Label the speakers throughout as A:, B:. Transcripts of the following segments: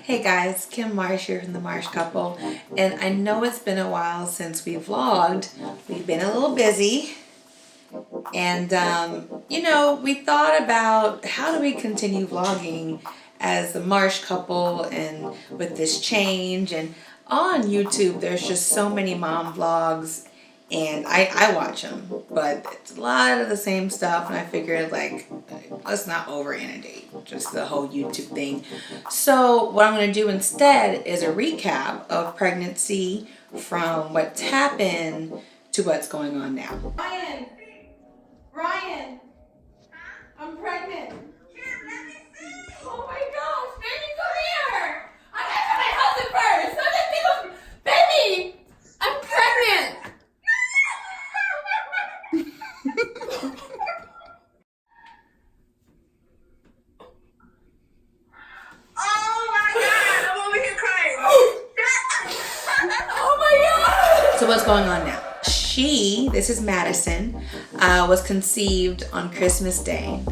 A: Hey guys, Kim Marsh here from the Marsh Couple, and I know it's been a while since we vlogged. We've been a little busy, and we thought about how do we continue vlogging as the Marsh Couple and with this change. And on YouTube there's just so many mom vlogs, and I watch them, but it's a lot of the same stuff, and I figured, like, let's not over inundate just the whole YouTube thing. So what I'm going to do instead is a recap of pregnancy from what's happened to what's going on now. Ryan, I'm pregnant. Oh my gosh, baby, come here. I have to my husband first. I didn't think of, baby, I'm pregnant. So what's going on now? This is Madison, was conceived on Christmas Day.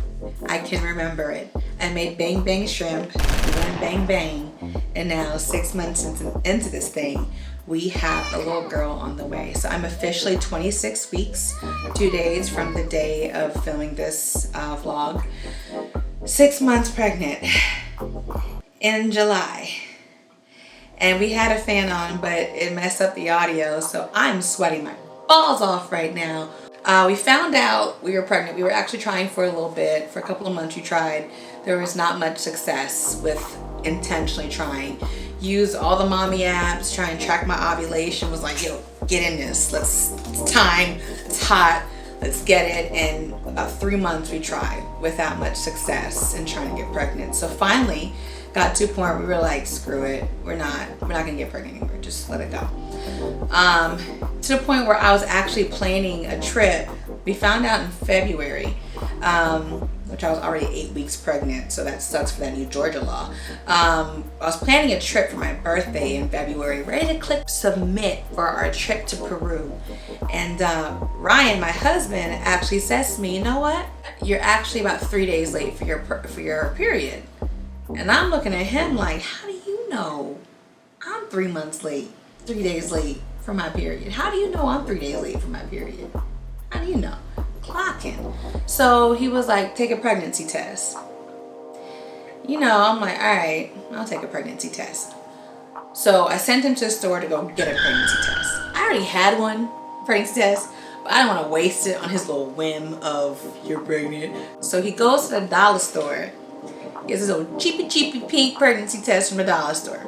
A: I can remember it. I made bang bang shrimp, went bang bang, and now 6 months into this thing, we have a little girl on the way. So I'm officially 26 weeks, 2 days from the day of filming this vlog. 6 months pregnant in July. And we had a fan on, but it messed up the audio, so I'm sweating my balls off right now. We found out we were pregnant. We were actually trying for a little bit. For a couple of months we tried. There was not much success with intentionally trying. Used all the mommy apps, try and track my ovulation. Was like, yo, get in this. It's time. It's hot. Let's get it. And about 3 months we tried without much success in trying to get pregnant. So finally got to a point where we were like, screw it. We're not gonna get pregnant anymore. Just let it go. To the point where I was actually planning a trip. We found out in February, which I was already 8 weeks pregnant, so that sucks for that new Georgia law. I was planning a trip for my birthday in February, ready to click submit for our trip to Peru. And Ryan, my husband, actually says to me, you know what? You're actually about 3 days late for your period. And I'm looking at him like, how do you know I'm 3 months late, 3 days late for my period? How do you know I'm 3 days late for my period? How do you know? Clocking. So he was like, take a pregnancy test. You know, I'm like, all right, I'll take a pregnancy test. So I sent him to the store to go get a pregnancy test. I already had one pregnancy test, but I don't want to waste it on his little whim of you're pregnant. So he goes to the dollar store, gets his little cheapy pink pregnancy test from the dollar store.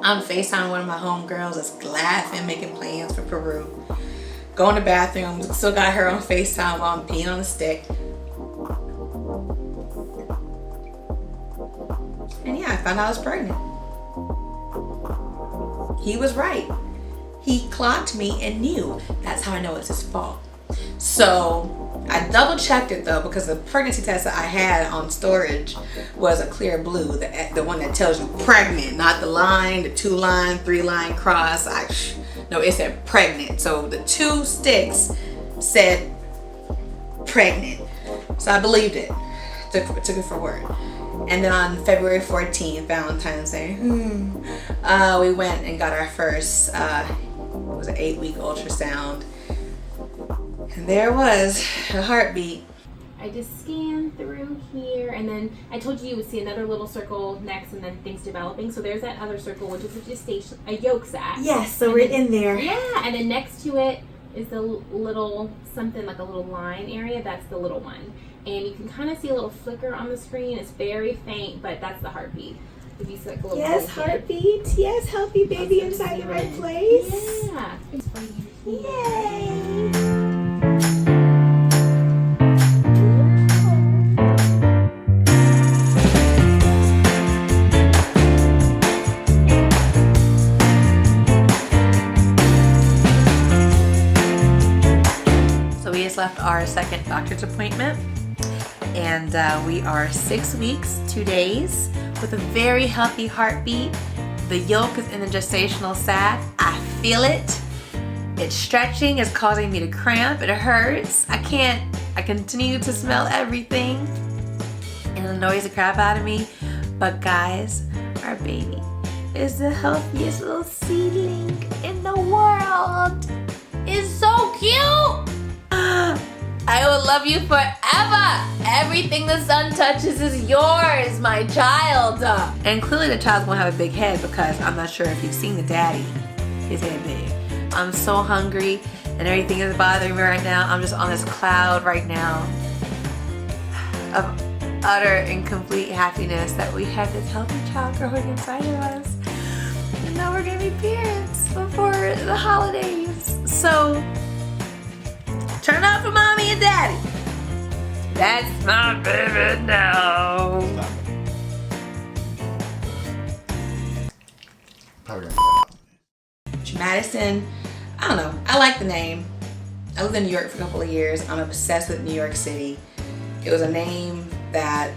A: I'm FaceTiming one of my homegirls that's laughing, making plans for Peru. Go in the bathroom, still got her on FaceTime while I'm peeing on the stick. And yeah, I found out I was pregnant. He was right. He clocked me and knew. That's how I know it's his fault. So I double checked it though, because the pregnancy test that I had on storage was a clear blue, the one that tells you pregnant, not the line, the 2-line, 3-line cross. No, it said pregnant. So the 2 sticks said pregnant. So I believed it. Took it for word. And then on February 14th, Valentine's Day, we went and got our first, it was an 8-week ultrasound. And there was a heartbeat.
B: I just scanned through here, and then I told you would see another little circle next, and then things developing. So there's that other circle, which is a gestation, a yolk sac.
A: Yes, so we're in there.
B: Yeah, and then next to it is the little, something like a little line area. That's the little one. And you can kind of see a little flicker on the screen. It's very faint, but that's the heartbeat. If you see like a little
A: yes, heartbeat. Yes, healthy baby inside the right place.
B: Yeah.
A: Yay. Left our second doctor's appointment, and we are 6 weeks, 2 days with a very healthy heartbeat. The yolk is in the gestational sac. I feel it. It's stretching. It's causing me to cramp. It hurts. I continue to smell everything, and it annoys the crap out of me. But guys, our baby is the healthiest little seedling in the world. It's so cute. I will love you forever. Everything the sun touches is yours, my child. And clearly the child's gonna have a big head because I'm not sure if you've seen the daddy. His head big. I'm so hungry and everything is bothering me right now. I'm just on this cloud right now of utter and complete happiness that we have this healthy child growing inside of us. And now we're gonna be parents before the holidays. So turn up for mommy and daddy. That's my baby now. Madison, I don't know. I like the name. I lived in New York for a couple of years. I'm obsessed with New York City. It was a name that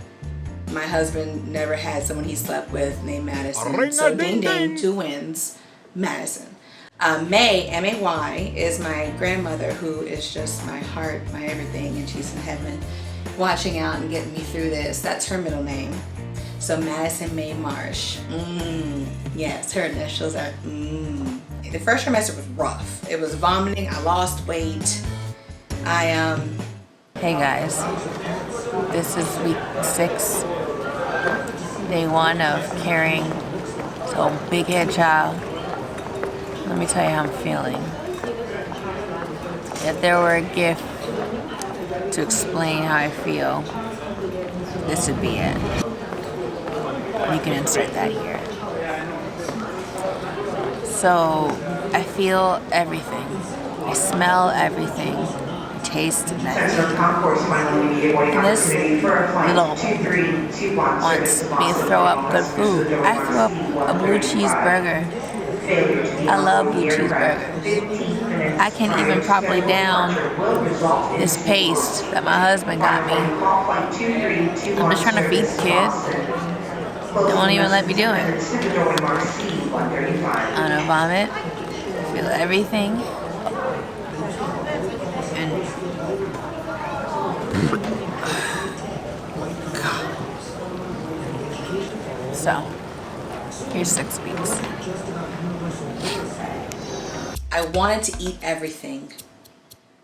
A: my husband never had someone he slept with named Madison. So ding ding, 2 wins, Madison. May, M-A-Y, is my grandmother who is just my heart, my everything, and she's in heaven watching out and getting me through this. That's her middle name. So Madison May Marsh. Yes, her initials are The first trimester was rough. It was vomiting, I lost weight. Hey guys, this is week 6, day 1 of carrying so big head child. Let me tell you how I'm feeling. If there were a gift to explain how I feel, this would be it. You can insert that here. So I feel everything. I smell everything. I taste nothing. And this little wants me to throw up good food. I threw up a blue cheeseburger. I love blue cheeseburgers. I can't even properly down this paste that my husband got me. I'm just trying to feed the kid. They won't even let me do it. I'm gonna vomit, feel everything, and so here's 6 weeks. I wanted to eat everything,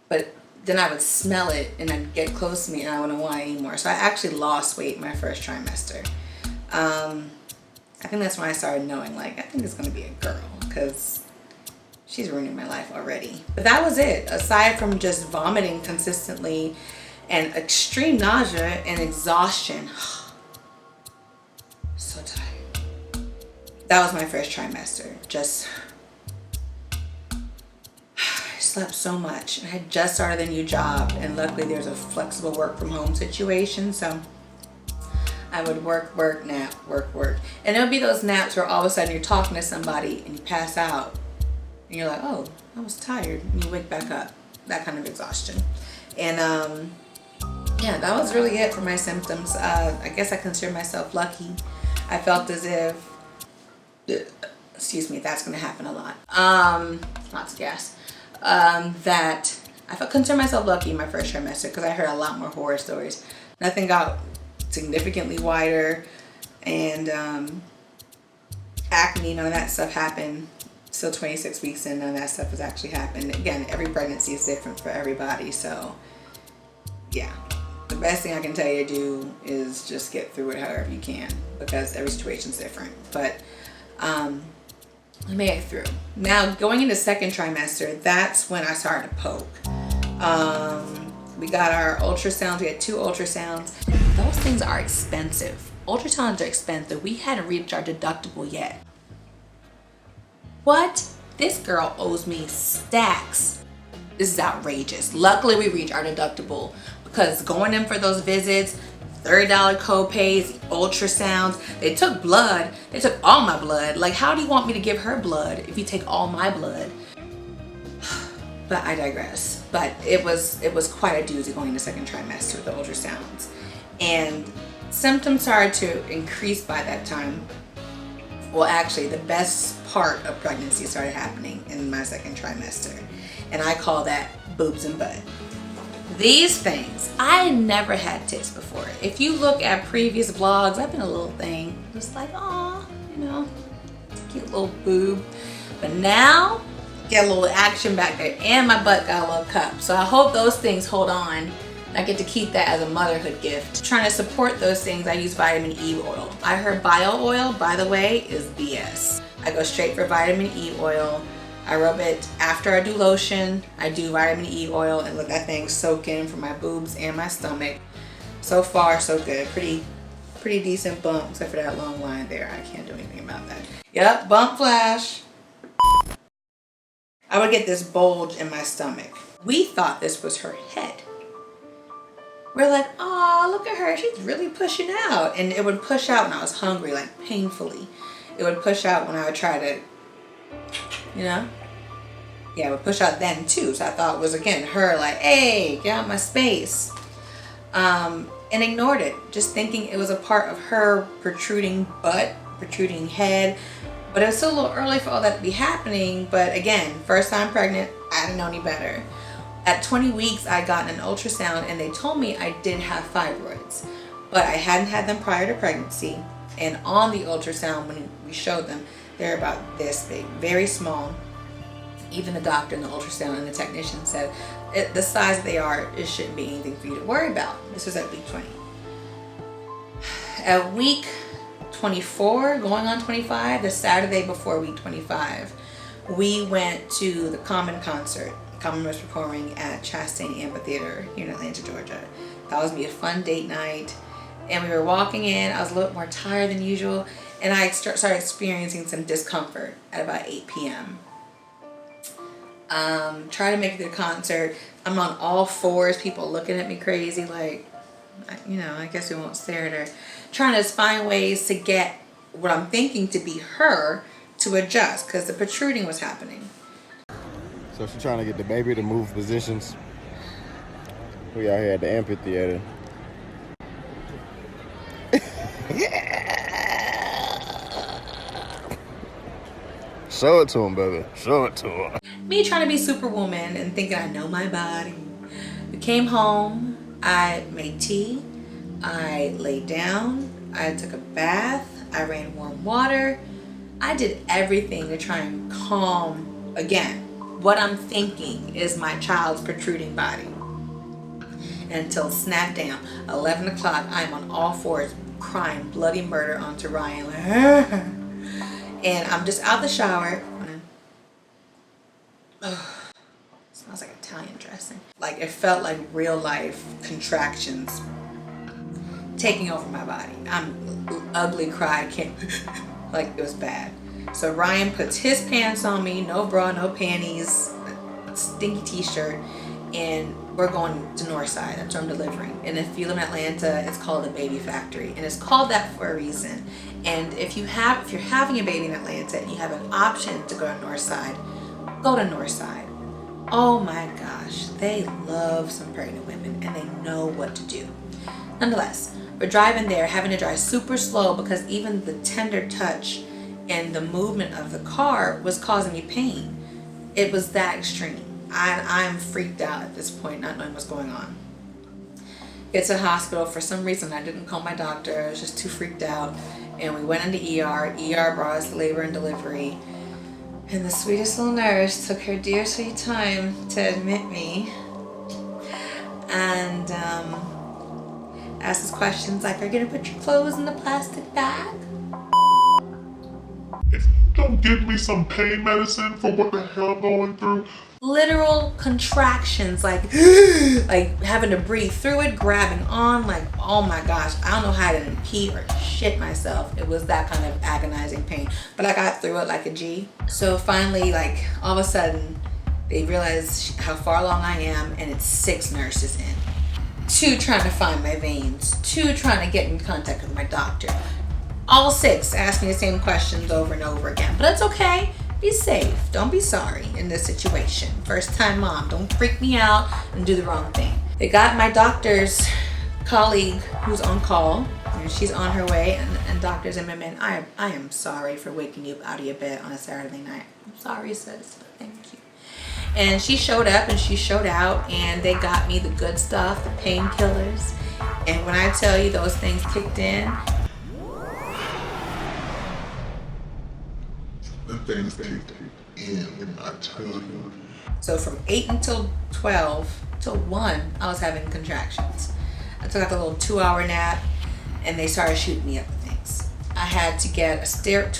A: but then I would smell it and I'd get close to me and I wouldn't want it anymore. So I actually lost weight my first trimester. I think that's when I started knowing, like, I think it's gonna be a girl because she's ruining my life already. But that was it. Aside from just vomiting consistently and extreme nausea and exhaustion. So tired. That was my first trimester. I slept so much. I had just started a new job and luckily there's a flexible work from home situation, so I would work, nap, work. And it would be those naps where all of a sudden you're talking to somebody and you pass out. And you're like, oh, I was tired. And you wake back up. That kind of exhaustion. And yeah, that was really it for my symptoms. I guess I consider myself lucky. I felt as if, excuse me, that's going to happen a lot. Lots of gas. That I consider myself lucky in my first trimester because I heard a lot more horror stories. Nothing got significantly wider, and acne, none of that stuff happened. Still 26 weeks in, none of that stuff has actually happened. Again, every pregnancy is different for everybody, so yeah, the best thing I can tell you to do is just get through it however you can because every situation's different. But we made it through. Now going into second trimester, that's when I started to poke. We got our ultrasounds. We had 2 ultrasounds. Those things are expensive. Ultrasounds are expensive. We hadn't reached our deductible yet. What? This girl owes me stacks. This is outrageous. Luckily, we reached our deductible because going in for those visits, $30 co-pays, ultrasounds, they took blood. They took all my blood. Like, how do you want me to give her blood if you take all my blood? But I digress. But it was quite a doozy going into second trimester with the ultrasounds. And symptoms started to increase by that time. Well, actually, the best part of pregnancy started happening in my second trimester. And I call that boobs and butt. These things, I never had tits before. If you look at previous vlogs, I've been a little thing. Just like, oh, you know, cute little boob. But now, get a little action back there, and my butt got a little cup. So I hope those things hold on. I get to keep that as a motherhood gift. Trying to support those things, I use vitamin E oil. I heard bio oil, by the way, is BS. I go straight for vitamin E oil. I rub it after I do lotion. I do vitamin E oil and let that thing soak in for my boobs and my stomach. So far, so good. Pretty decent bump, except for that long line there. I can't do anything about that. Yep, bump flash. I would get this bulge in my stomach. We thought this was her head. We're like, oh, look at her. She's really pushing out. And it would push out when I was hungry, like painfully. It would push out when I would try to, you know? Yeah, it would push out then too. So I thought it was, again, her like, hey, get out my space. And ignored it. Just thinking it was a part of her protruding butt, protruding head. But it was still a little early for all that to be happening. But again, first time pregnant, I didn't know any better. At 20 weeks, I got an ultrasound and they told me I did have fibroids. But I hadn't had them prior to pregnancy. And on the ultrasound, when we showed them, they're about this big, very small. Even the doctor and the ultrasound and the technician said, the size that they are, it shouldn't be anything for you to worry about. This was at week 20. At week 24, going on 25, the Saturday before week 25, we went to the Common concert. Common was performing at Chastain Amphitheater here in Atlanta, Georgia. That was gonna be a fun date night. And we were walking in, I was a little more tired than usual, and I started experiencing some discomfort at about 8 p.m. Try to make it to the concert. I'm on all fours, people looking at me crazy, like, you know, I guess we won't stare at her. Trying to find ways to get what I'm thinking to be her to adjust, because the protruding was happening.
C: So she's trying to get the baby to move positions. We out here at the amphitheater. Show it to him, baby. Show it to him.
A: Me trying to be superwoman and thinking I know my body. We came home, I made tea, I laid down, I took a bath, I ran warm water. I did everything to try and calm, again, what I'm thinking is my child's protruding body. Until snap down, 11 o'clock, I'm on all fours crying bloody murder onto Ryan. Like, and I'm just out the shower. Smells like Italian dressing. Like it felt like real life contractions taking over my body. I'm ugly cry, can't, like it was bad. So Ryan puts his pants on me, no bra, no panties, stinky t-shirt, and we're going to Northside. That's where I'm delivering. And if you live in Atlanta, it's called a baby factory, and it's called that for a reason. And if you're having a baby in Atlanta and you have an option to go to Northside, go to Northside. Oh my gosh, they love some pregnant women and they know what to do. Nonetheless, we're driving there, having to drive super slow because even the tender touch and the movement of the car was causing me pain. It was that extreme. I'm freaked out at this point, not knowing what's going on. Get to the hospital. For some reason, I didn't call my doctor. I was just too freaked out. And we went into ER. ER brought us labor and delivery. And the sweetest little nurse took her dear sweet time to admit me. And asked us questions like, are you going to put your clothes in the plastic bag?
D: If you don't give me some pain medicine for what the hell I'm going through.
A: Literal contractions, like like having to breathe through it, grabbing on, like, oh my gosh, I don't know how I didn't pee or shit myself. It was that kind of agonizing pain, but I got through it like a G. So finally, like all of a sudden, they realize how far along I am, and it's 6 nurses in. 2 trying to find my veins, 2 trying to get in contact with my doctor. All 6 ask me the same questions over and over again, but it's okay. Be safe. Don't be sorry in this situation. First time mom, don't freak me out and do the wrong thing. They got my doctor's colleague who's on call, and she's on her way, and Dr. Zimmerman, I am sorry for waking you out of your bed on a Saturday night. I'm sorry, sis. Thank you. And she showed up and she showed out, and they got me the good stuff, the painkillers. And when I tell you those things kicked in,
D: and things take in, I tell you.
A: So from 8 until 12 till 1, I was having contractions. I took out the little 2-hour nap, and they started shooting me up with things. I had to get 2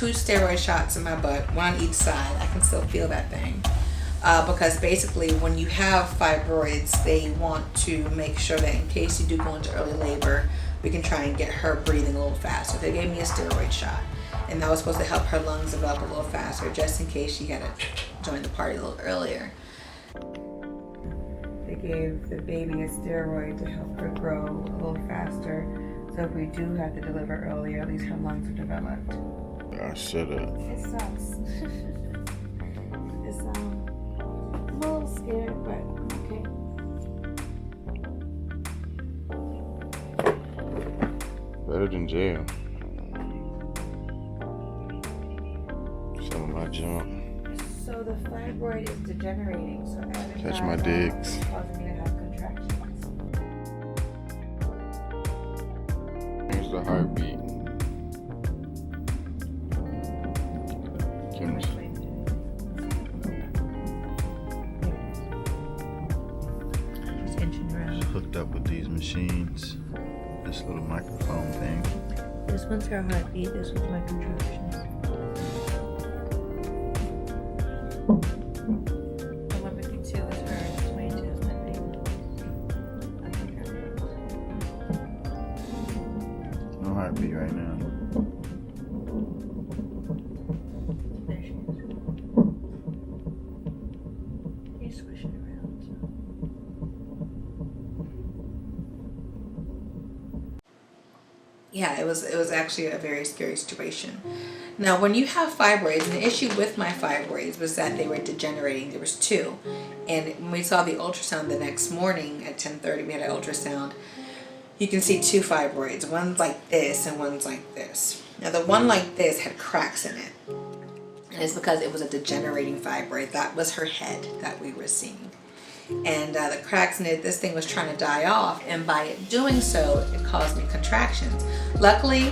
A: steroid shots in my butt, one on each side. I can still feel that thing. Because basically when you have fibroids, they want to make sure that in case you do go into early labor, we can try and get her breathing a little faster. They gave me a steroid shot, and that was supposed to help her lungs develop a little faster, just in case she had to join the party a little earlier. They gave the baby a steroid to help her grow a little faster, so if we do have to deliver earlier, at least her lungs are developed.
C: I should've.
A: It sucks. It's I'm a little scared, but okay.
C: Better than jail. Some of my junk.
A: So the fibroid is degenerating, so every
C: Catch my digs.
A: causing me to have contractions.
C: Here's the heartbeat. Chemistry.
A: Just inching around.
C: Hooked up with these machines. This little microphone thing.
A: This one's her heartbeat, this one's my contractions. 152 is hers, 22 is my baby.
C: No heartbeat right now.
A: There she is. He's swishing around. Yeah, it was actually a very scary situation. Now, when you have fibroids, and the issue with my fibroids was that they were degenerating. There was 2. And when we saw the ultrasound the next morning at 10:30, we had an ultrasound. You can see 2 fibroids. One's like this and one's like this. Now, the one like this had cracks in it. And it's because it was a degenerating fibroid. That was her head that we were seeing. And the cracks in it, this thing was trying to die off, and by it doing so, it caused me contractions. Luckily,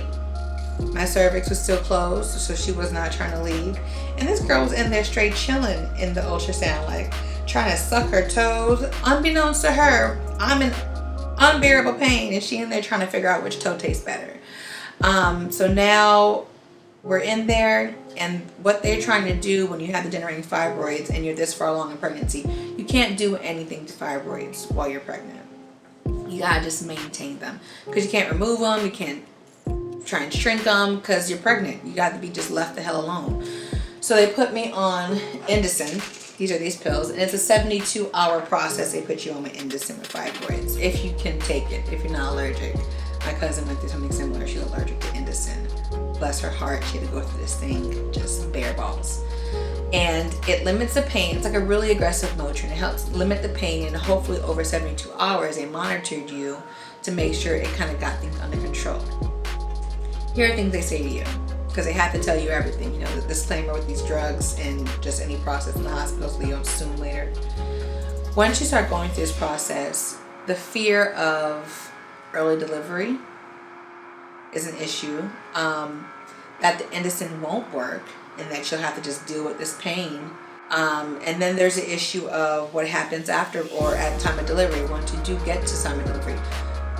A: my cervix was still closed, so she was not trying to leave. And this girl was in there straight chilling in the ultrasound, like trying to suck her toes. Unbeknownst to her, I'm in unbearable pain, and she in there trying to figure out which toe tastes better. So now we're in there, and what they're trying to do when you have the degenerating fibroids and you're this far along in pregnancy, you can't do anything to fibroids while you're pregnant. You gotta just maintain them, because you can't remove them, you can't try and shrink them, because you're pregnant. You got to be just left the hell alone. So they put me on Indocin. These are these pills, and it's a 72-hour process. They put you on with Indocin with fibroids, if you can take it, if you're not allergic. My cousin went through something similar. She was allergic to Indocin. Bless her heart, she had to go through this thing, just bare balls. And it limits the pain. It's like a really aggressive Motrin. It helps limit the pain, and hopefully over 72 hours, they monitored you to make sure it kind of got things under control. Here are things they say to you, because they have to tell you everything. You know, the disclaimer with these drugs and just any process in the hospital, so you don't assume later. Once you start going through this process, the fear of early delivery is an issue, that the Indocin won't work, and that you'll have to just deal with this pain. And then there's the issue of what happens after or at time of delivery. Once you do get to time of delivery,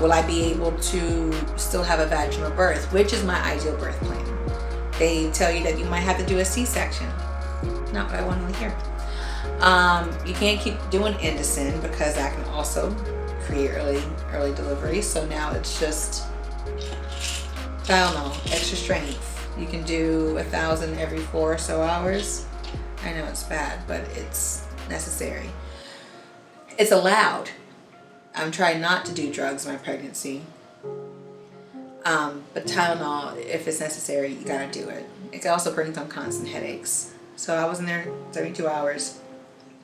A: will I be able to still have a vaginal birth, which is my ideal birth plan? They tell you that you might have to do a C-section. Not what I want to hear. You can't keep doing Indocin, because that can also create early delivery. So now it's just, I don't know, extra strength. You can do 1,000 every 4 or so hours. I know it's bad, but it's necessary. It's allowed. I'm trying not to do drugs in my pregnancy. But Tylenol, if it's necessary, you gotta do it. It also brings on constant headaches. So I was in there 72 hours,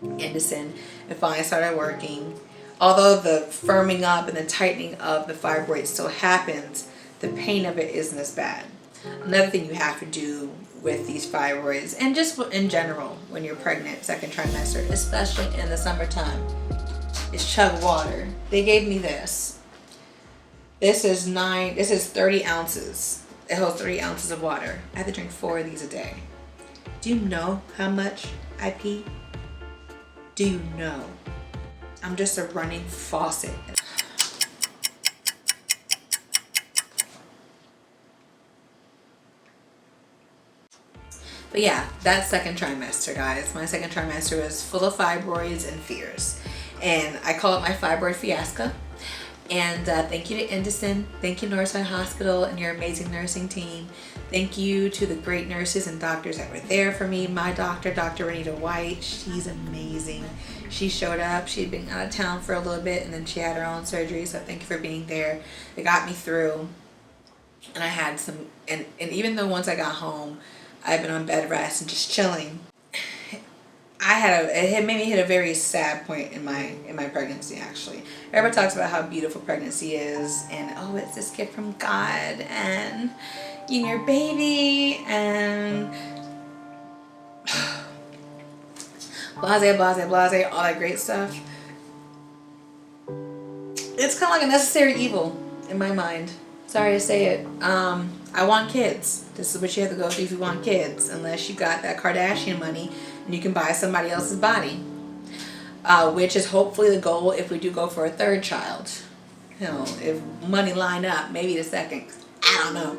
A: Indocin. It finally started working. Although the firming up and the tightening of the fibroid still happens, the pain of it isn't as bad. Another thing you have to do with these fibroids, and just in general when you're pregnant, second trimester, especially in the summertime, is chug water. They gave me this. This is 30 ounces. It holds 30 ounces of water. I have to drink 4 of these a day. Do you know how much I pee? Do you know? I'm just a running faucet. But yeah, that second trimester, guys. My second trimester was full of fibroids and fears. And I call it my fibroid fiasco. And thank you to Indocin. Thank you, Northside Hospital and your amazing nursing team. Thank you to the great nurses and doctors that were there for me. My doctor, Dr. Renita White, she's amazing. She showed up. She'd been out of town for a little bit, and then she had her own surgery. So thank you for being there. It got me through. And I had some, and even though once I got home, I've been on bed rest and just chilling. It made me hit a very sad point in my pregnancy, actually. Everybody talks about how beautiful pregnancy is, and oh, it's this gift from God, and you and your baby, and blase, blase, blase, all that great stuff. It's kind of like a necessary evil in my mind. Sorry to say it. I want kids. This is what you have to go through if you want kids, unless you got that Kardashian money and you can buy somebody else's body, which is hopefully the goal if we do go for a third child. You know, if money line up, maybe the second. I don't know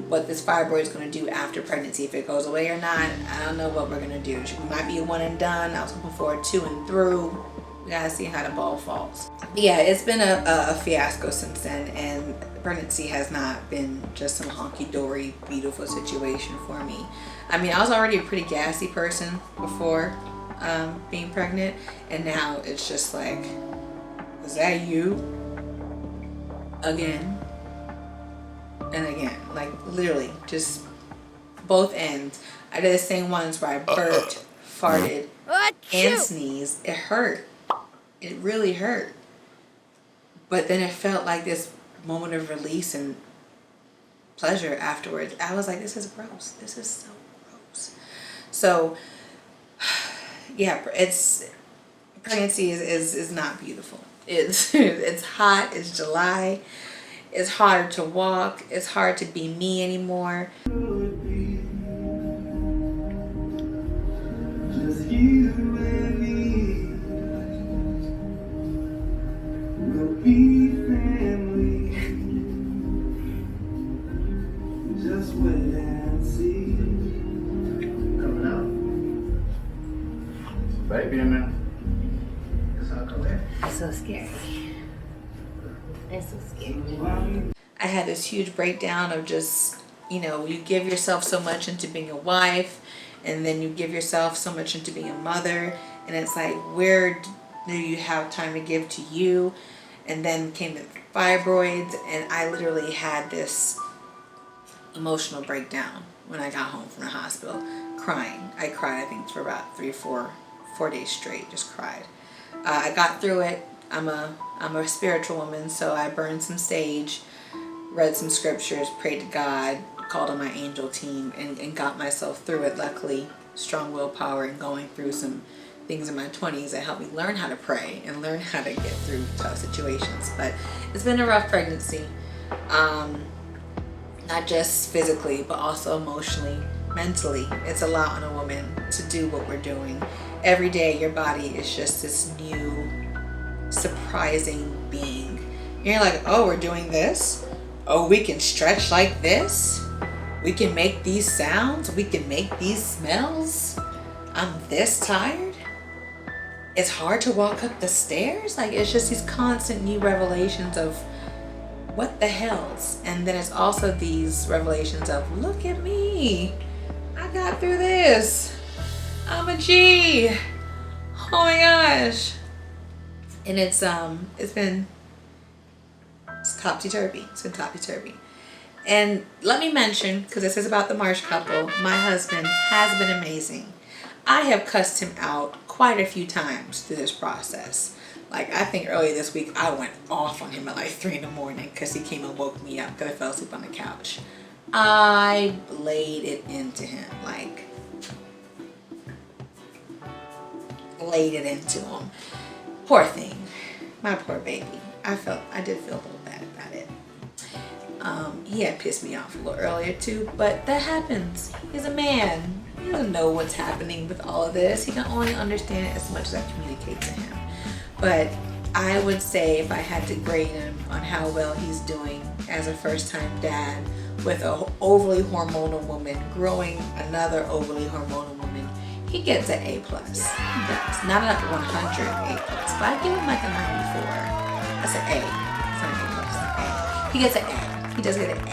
A: what this fibroid is going to do after pregnancy, if it goes away or not. I don't know what we're going to do. It might be a one and done. I was hoping for a 2 and through. We gotta see how the ball falls. But yeah, it's been a fiasco since then, and pregnancy has not been just some honky-dory beautiful situation for me. I mean, I was already a pretty gassy person before being pregnant, and now it's just like, is that you? Again and again. Like literally just both ends. I did the same ones where I burped, farted, and sneezed. It hurt. It really hurt. But then it felt like this moment of release and pleasure afterwards. I was like, this is gross. This is so gross. So yeah, pregnancy is not beautiful. It's hot. It's July. It's hard to walk. It's hard to be me anymore.
E: Just you and me. We'll be family. Just wait and see. Coming out. Baby in there. It's all correct.
A: It's so scary. It's so scary. I had this huge breakdown of just, you know, you give yourself so much into being a wife, and then you give yourself so much into being a mother, and it's like, where do you have time to give to you? And then came the fibroids, and I literally had this emotional breakdown when I got home from the hospital, crying. I cried, I think, for about 4 days straight, just cried. I got through it. I'm a spiritual woman, so I burned some sage, read some scriptures, prayed to God, called on my angel team, and got myself through it. Luckily, strong willpower and going through some things in my 20s that helped me learn how to pray and learn how to get through tough situations. But it's been a rough pregnancy, not just physically, but also emotionally, mentally. It's a lot on a woman to do what we're doing. Every day your body is just this new, surprising being. You're like, oh, we're doing this? Oh, we can stretch like this? We can make these sounds? We can make these smells? I'm this tired? It's hard to walk up the stairs? Like, it's just these constant new revelations of what the hells. And then it's also these revelations of, look at me. I got through this. I'm a G. Oh my gosh. And it's topsy-turvy. It's been topsy-turvy. And let me mention, because this is about the Marsh couple, my husband has been amazing. I have cussed him out quite a few times through this process. Like, I think earlier this week I went off on him at like 3 in the morning because he came and woke me up because I fell asleep on the couch. I laid it into him, like laid it into him. Poor thing, my poor baby. I did feel a little bad about it. He had pissed me off a little earlier too, but that happens. He's a man. He doesn't know what's happening with all of this. He can only understand it as much as I communicate to him. But I would say if I had to grade him on how well he's doing as a first-time dad with an overly hormonal woman growing another overly hormonal woman, he gets an A+. He does. Not like a 100 A+, but I give him like a 94. That's an A. It's not an A+, it's an A. He gets an A. He does get an A.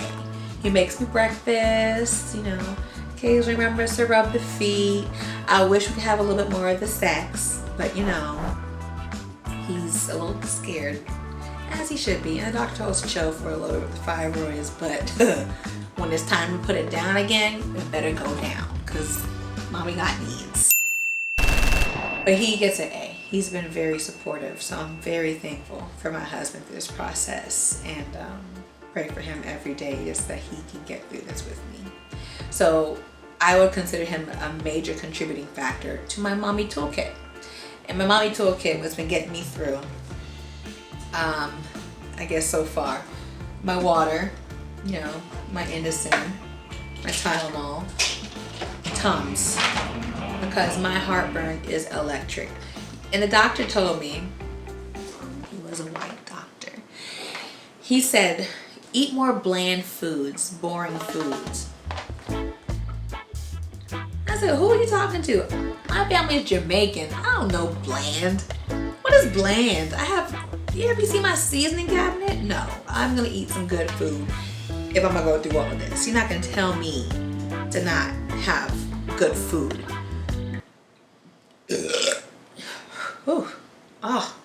A: He makes me breakfast, you know, occasionally remembers to rub the feet. I wish we could have a little bit more of the sex, but you know, he's a little scared, as he should be. And the doctor told us to chill for a little bit with the fibroids, but when it's time to put it down again, it better go down, because mommy got needs. But he gets an A. He's been very supportive, so I'm very thankful for my husband through this process, and pray for him every day just that he can get through this with me. So I would consider him a major contributing factor to my mommy toolkit. And my mommy toolkit has been getting me through, I guess so far, my water, you know, my Indocin, my Tylenol, Tums, because my heartburn is electric. And the doctor told me, he was a white doctor, he said, eat more bland foods, boring foods. I said, who are you talking to? My family is Jamaican. I don't know bland. What is bland? Have you seen my seasoning cabinet? No, I'm gonna eat some good food if I'm gonna go through all of this. You're not gonna tell me to not have good food. Ooh. Oh.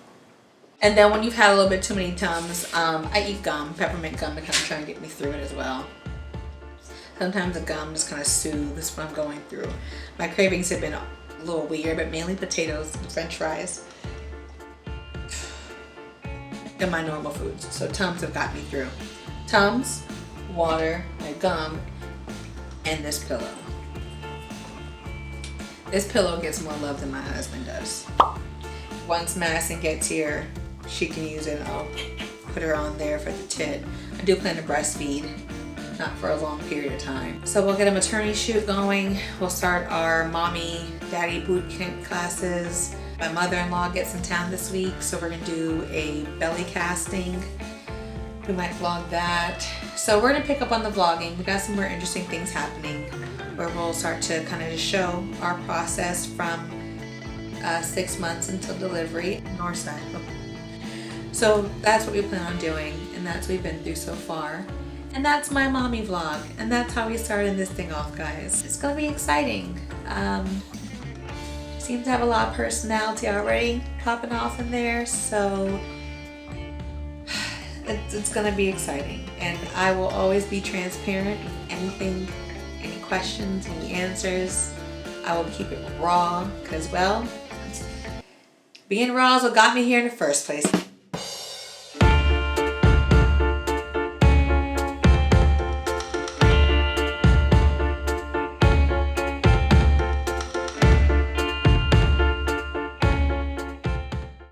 A: And then when you've had a little bit too many Tums, I eat gum, peppermint gum, to kind of try and get me through it as well. Sometimes the gum just kind of soothes what I'm going through. My cravings have been a little weird, but mainly potatoes and French fries. And my normal foods. So Tums have got me through. Tums, water, my gum, and this pillow. This pillow gets more love than my husband does. Once Madison gets here, she can use it. I'll put her on there for the tit. I do plan to breastfeed, not for a long period of time. So we'll get a maternity shoot going. We'll start our mommy daddy boot camp classes. My mother-in-law gets in town this week, so we're gonna do a belly casting. We might vlog that. So we're gonna pick up on the vlogging. We got some more interesting things happening where we'll start to kind of just show our process from 6 months until delivery. North side. So that's what we plan on doing, and that's what we've been through so far. And that's my mommy vlog, and that's how we started this thing off, guys. It's gonna be exciting. Seems to have a lot of personality already popping off in there, so it's gonna be exciting. And I will always be transparent with anything, any questions, any answers. I will keep it raw, because, well, being raw is what got me here in the first place.